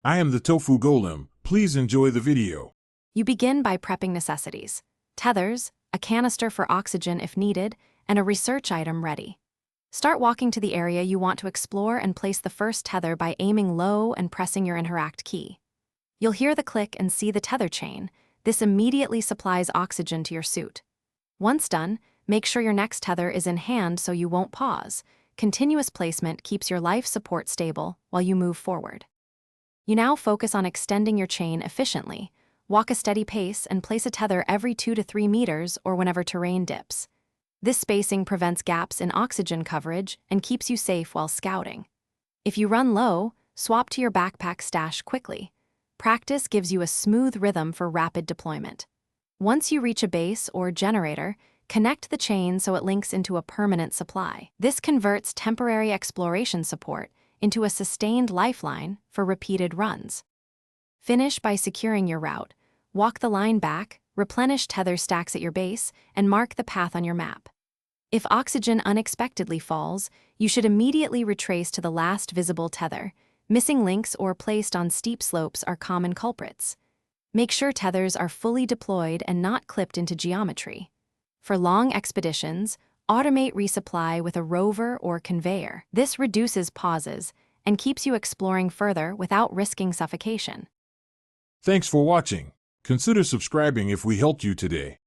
I am the Tofu Golem. Please enjoy the video. You begin by prepping necessities: tethers, a canister for oxygen if needed, and a research item ready. Start walking to the area you want to explore and place the first tether by aiming low and pressing your interact key. You'll hear the click and see the tether chain. This immediately supplies oxygen to your suit. Once done, make sure your next tether is in hand so you won't pause. Continuous placement keeps your life support stable while you move forward. You now focus on extending your chain efficiently. Walk a steady pace and place a tether every 2 to 3 meters or whenever terrain dips. This spacing prevents gaps in oxygen coverage and keeps you safe while scouting. If you run low, swap to your backpack stash quickly. Practice gives you a smooth rhythm for rapid deployment. Once you reach a base or generator, connect the chain so it links into a permanent supply. This converts temporary exploration support into a sustained lifeline for repeated runs. Finish by securing your route. Walk the line back, replenish tether stacks at your base, and mark the path on your map. If oxygen unexpectedly falls, you should immediately retrace to the last visible tether. Missing links or placed on steep slopes are common culprits. Make sure tethers are fully deployed and not clipped into geometry. For long expeditions, automate resupply with a rover or conveyor. This reduces pauses and keeps you exploring further without risking suffocation. Thanks for watching. Consider subscribing if we helped you today.